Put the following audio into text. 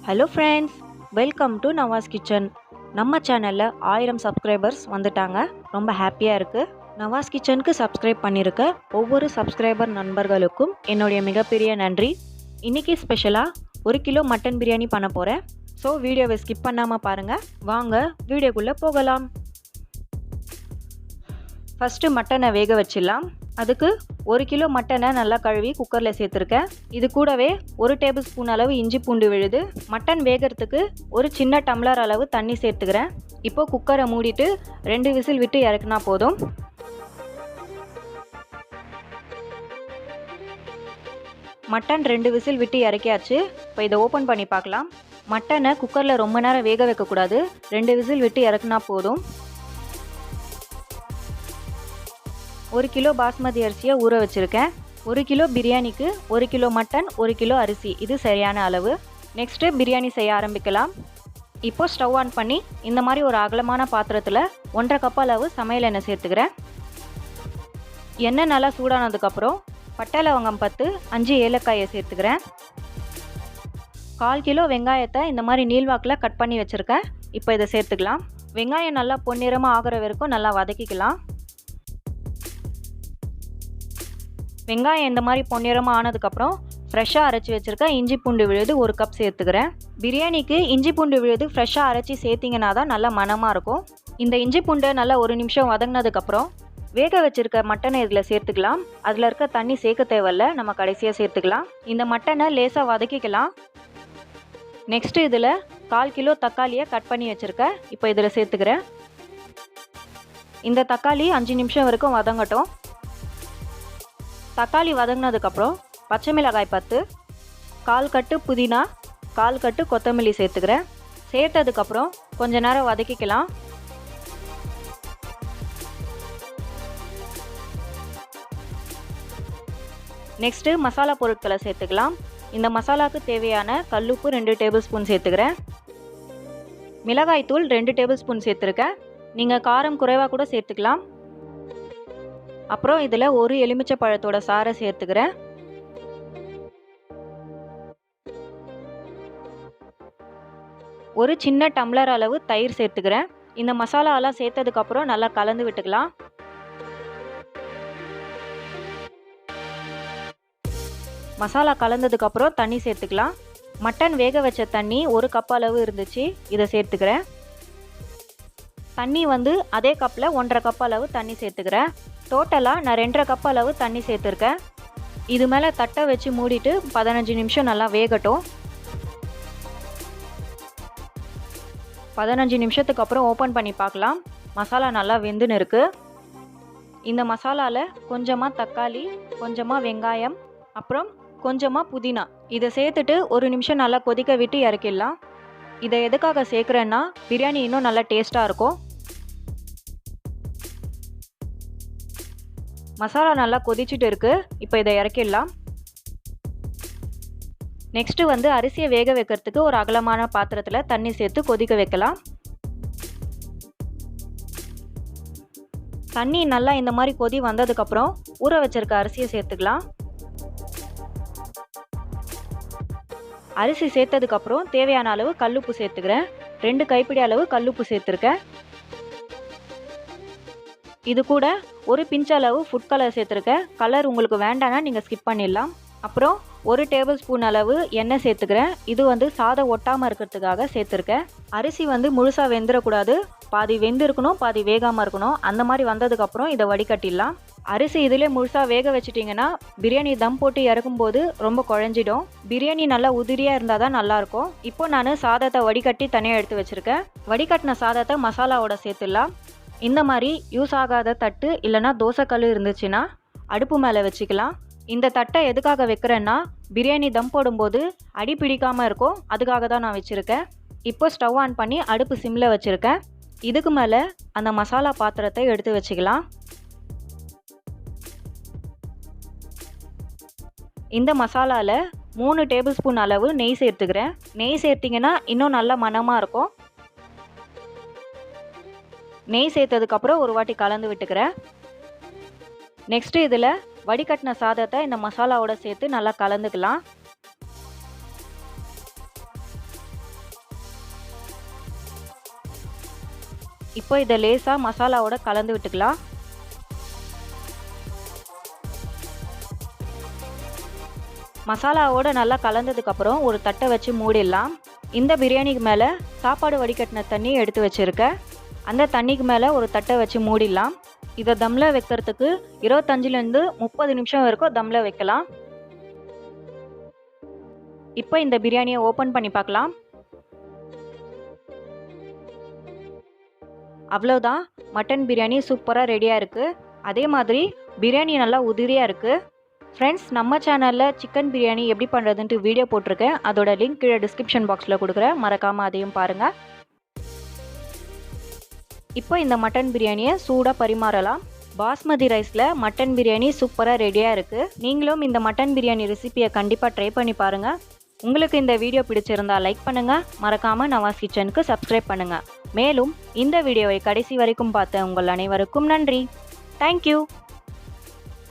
Hello friends, welcome to Nawaz Kitchen. நம்ம சேனல்ல 1000 subscribers வந்துட்டாங்க. ரொம்ப ஹாப்பியா இருக்கு. நவாஸ் கிச்சனுக்கு சப்ஸ்கிரைப் பண்ணிருக்க ஒவ்வொரு சப்ஸ்கிரைபர் நண்பர்களுக்கும் என்னுடைய மிகப்பெரிய நன்றி. இன்னைக்கு ஸ்பெஷலா 1 கிலோ மட்டன் பிரியாணி பண்ண போறேன். ஸோ வீடியோவை ஸ்கிப் பண்ணாம பாருங்க. வாங்க வீடியோக்குள்ள போகலாம். ஃபர்ஸ்ட் மட்டனை வேக வச்சிடலாம். அதுக்கு 1 கிலோ மட்டனை நல்லா கழுவி குக்கரில் சேர்த்துருக்கேன். இது கூடவே 1 டேபிள் ஸ்பூன் அளவு இஞ்சி பூண்டு விழுது. மட்டன் வேகிறதுக்கு ஒரு சின்ன டம்ளர் அளவு தண்ணி சேர்த்துக்கிறேன். இப்போ குக்கரை மூடிட்டு 2 விசில் விட்டு இறக்குனா போதும். மட்டன் 2 விசில் விட்டு இறக்கியாச்சு. இப்போ இதை ஓப்பன் பண்ணி பார்க்கலாம். மட்டனை குக்கரில் ரொம்ப நேரம் வேக வைக்கக்கூடாது. 2 விசில் விட்டு இறக்குனா போதும். 1 கிலோ பாஸ்மதி அரிசியை ஊற வச்சுருக்கேன். 1 கிலோ பிரியாணிக்கு 1 கிலோ மட்டன் 1 கிலோ அரிசி, இது சரியான அளவு. நெக்ஸ்ட்டு பிரியாணி செய்ய ஆரம்பிக்கலாம். இப்போ ஸ்டவ் ஆன் பண்ணி இந்த மாதிரி ஒரு அகலமான பாத்திரத்தில் 1.5 கப் அளவு சமையல் எண்ணெய் சேர்த்துக்கிறேன். எண்ணெய் நல்லா சூடானதுக்கப்புறம் பட்டை லவங்கம் 10, 5 ஏலக்காயை சேர்த்துக்கிறேன். 1/4 கிலோ வெங்காயத்தை இந்த மாதிரி நீள்வாக்கில் கட் பண்ணி வச்சுருக்கேன். இப்போ இதை சேர்த்துக்கலாம். வெங்காயம் நல்லா பொன்னிறமாக ஆகிற வரைக்கும் நல்லா வதக்கிக்கலாம். வெங்காயம் இந்த மாதிரி பொன்னிறமாக ஆனதுக்கப்புறம் ஃப்ரெஷ்ஷாக அரைச்சி வச்சுருக்க இஞ்சி பூண்டு விழுது 1 கப் சேர்த்துக்கிறேன். பிரியாணிக்கு இஞ்சி பூண்டு விழுது ஃப்ரெஷ்ஷாக அரைச்சி சேர்த்திங்கன்னா தான் நல்லா மணமாக இருக்கும். இந்த இஞ்சி பூண்டை நல்லா 1 நிமிஷம் வதங்கினதுக்கப்புறம் வேக வச்சுருக்க மட்டனை இதில் சேர்த்துக்கலாம். அதில் இருக்க தண்ணி சேர்க்க தேவையில்ல, நம்ம கடைசியாக சேர்த்துக்கலாம். இந்த மட்டனை லேசாக வதக்கிக்கலாம். நெக்ஸ்ட்டு இதில் 1/4 கிலோ தக்காளியை கட் பண்ணி வச்சுருக்கேன். இப்போ இதில் சேர்த்துக்கிறேன். இந்த தக்காளி 5 நிமிஷம் வரைக்கும் வதங்கட்டும். தக்காளி வதங்கினதுக்கப்புறம் பச்சை மிளகாய் 10, 1/4 கட்டு புதினா, 1/4 கட்டு கொத்தமல்லி சேர்த்துக்கிறேன். சேர்த்ததுக்கப்புறம் கொஞ்ச நேரம் வதக்கிக்கலாம். நெக்ஸ்ட்டு மசாலா பொருட்களை சேர்த்துக்கலாம். இந்த மசாலாவுக்கு தேவையான கல்லுப்பு 2 டேபிள் ஸ்பூன் சேர்த்துக்கிறேன். மிளகாய்த்தூள் 2 டேபிள் ஸ்பூன் சேர்த்துருக்கேன். நீங்கள் காரம் குறைவாக கூட சேர்த்துக்கலாம். அப்புறம் இதில் 1 எலுமிச்சை பழத்தோட சாறை சேர்த்துக்கிறேன். ஒரு சின்ன டம்ளர் அளவு தயிர் சேர்த்துக்கிறேன். இந்த மசாலாலாம் சேர்த்ததுக்கப்புறம் நல்லா கலந்து விட்டுக்கலாம். மசாலா கலந்ததுக்கப்புறம் தண்ணி சேர்த்துக்கலாம். மட்டன் வேக வச்ச தண்ணி 1 கப் அளவு இருந்துச்சு, இதை சேர்த்துக்கிறேன். தண்ணி அதே கப்பில் 1.5 கப் அளவு தண்ணி சேர்த்துக்கிறேன். டோட்டலாக நான் 2.5 கப் அளவு தண்ணி சேர்த்துருக்கேன். இது மேலே தட்டை வச்சு மூடிட்டு 15 நிமிஷம் நல்லா வேகட்டும். 15 நிமிஷத்துக்கு அப்புறம் ஓப்பன் பண்ணி பார்க்கலாம். மசாலா நல்லா வெந்துன்னு இருக்குது. இந்த மசாலாவில் கொஞ்சமாக தக்காளி, கொஞ்சமாக வெங்காயம், அப்புறம் கொஞ்சமாக புதினா இதை சேர்த்துட்டு 1 நிமிஷம் நல்லா கொதிக்க விட்டு இறக்கிடலாம். இதை எதுக்காக சேர்க்குறேன்னா பிரியாணி இன்னும் நல்லா டேஸ்ட்டாக இருக்கும். மசாலா நல்லா கொதிச்சுட்டு இருக்கு. இப்போ இதை இறக்கிடலாம். நெக்ஸ்ட்டு அரிசியை வேக வைக்கிறதுக்கு ஒரு அகலமான பாத்திரத்தில் தண்ணி சேர்த்து கொதிக்க வைக்கலாம். தண்ணி நல்லா இந்த மாதிரி கொதி வந்ததுக்கப்புறம் ஊற வச்சிருக்க அரிசியை சேர்த்துக்கலாம். அரிசி சேர்த்ததுக்கப்புறம் தேவையான அளவு கல்லுப்பு சேர்த்துக்கிறேன். 2 கைப்பிடி அளவு கல்லுப்பு சேர்த்துருக்கேன். இது கூட ஒரு பிஞ்ச் அளவு ஃபுட் கலர் சேர்த்துருக்கேன். கலர் உங்களுக்கு வேண்டாம்னா நீங்கள் ஸ்கிப் பண்ணிடலாம். அப்புறம் 1 டேபிள் ஸ்பூன் அளவு எண்ணெய் சேர்த்துக்கிறேன். இது சாதம் ஒட்டாமல் இருக்கிறதுக்காக சேர்த்துருக்கேன். அரிசி முழுசாக வெந்துடக்கூடாது, பாதி வெந்திருக்கணும், பாதி வேகாமல் இருக்கணும். அந்த மாதிரி வந்ததுக்கப்புறம் இதை வடிகட்டிடலாம். அரிசி இதிலே முழுசாக வேக வச்சிட்டிங்கன்னா பிரியாணி தம் போட்டு இறக்கும்போது ரொம்ப குழஞ்சிடும். பிரியாணி நல்லா உதிரியாக இருந்தால் தான் நல்லாயிருக்கும். இப்போ நான் சாதத்தை வடிகட்டி தனியாக எடுத்து வச்சுருக்கேன். வடிகட்டின சாதத்தை மசாலாவோட சேர்த்துடலாம். இந்த மாதிரி யூஸ் ஆகாத தட்டு இல்லைனா தோசைக்கல் இருந்துச்சுன்னா அடுப்பு மேலே வச்சுக்கலாம். இந்த தட்டை எதுக்காக வைக்கிறேன்னா பிரியாணி தம் போடும்போது அடி பிடிக்காமல் இருக்கும், அதுக்காக தான் நான் வச்சுருக்கேன். இப்போ ஸ்டவ் ஆன் பண்ணி அடுப்பு சிம்மில் வச்சுருக்கேன். இதுக்கு மேலே அந்த மசாலா பாத்திரத்தை எடுத்து வச்சுக்கலாம். இந்த மசாலாவில் 3 டேபிள் ஸ்பூன் அளவு நெய் சேர்த்துக்கிறேன். நெய் சேர்த்திங்கன்னா இன்னும் நல்ல மணமாக இருக்கும். நெய் சேர்த்ததுக்கப்புறம் ஒரு வாட்டி கலந்து விட்டுக்கிறேன். நெக்ஸ்ட்டு இதில் வடிகட்டின சாதத்தை இந்த மசாலாவோட சேர்த்து நல்லா கலந்துக்கலாம். இப்போ இதை லேசாக மசாலாவோட கலந்து விட்டுக்கலாம். மசாலாவோட நல்லா கலந்ததுக்கப்புறம் ஒரு தட்டை வச்சு மூடிடலாம். இந்த பிரியாணிக்கு மேலே சாப்பாடு வடிகட்டின தண்ணி எடுத்து வச்சுருக்கேன். அந்த தண்ணிக்கு மேலே ஒரு தட்டை வச்சு மூடிடலாம். இதை தம்மில் வைக்கிறதுக்கு 25லேருந்து 30 நிமிஷம் வரைக்கும் தம்மில் வைக்கலாம். இப்போ இந்த பிரியாணியை ஓப்பன் பண்ணி பார்க்கலாம். அவ்வளோதான், மட்டன் பிரியாணி சூப்பராக ரெடியாக இருக்குது. அதே மாதிரி பிரியாணி நல்லா உதிரியாக இருக்குது. ஃப்ரெண்ட்ஸ், நம்ம சேனலில் சிக்கன் பிரியாணி எப்படி பண்ணுறதுன்ட்டு வீடியோ போட்டிருக்கேன். அதோட லிங்க் கீழே டிஸ்கிரிப்ஷன் பாக்ஸில் கொடுக்குறேன், மறக்காமல் அதையும் பாருங்கள். இப்போ இந்த மட்டன் பிரியாணியை சூடாக பரிமாறலாம். பாஸ்மதி ரைஸில் மட்டன் பிரியாணி சூப்பராக ரெடியாக இருக்குது. நீங்களும் இந்த மட்டன் பிரியாணி ரெசிபியை கண்டிப்பாக ட்ரை பண்ணி பாருங்கள். உங்களுக்கு இந்த வீடியோ பிடிச்சிருந்தால் லைக் பண்ணுங்கள், மறக்காமல் நவாஸ் கிச்சனுக்கு சப்ஸ்கிரைப் பண்ணுங்கள். மேலும் இந்த வீடியோவை கடைசி வரைக்கும் பார்த்த உங்கள் அனைவருக்கும் நன்றி. தேங்க்யூ.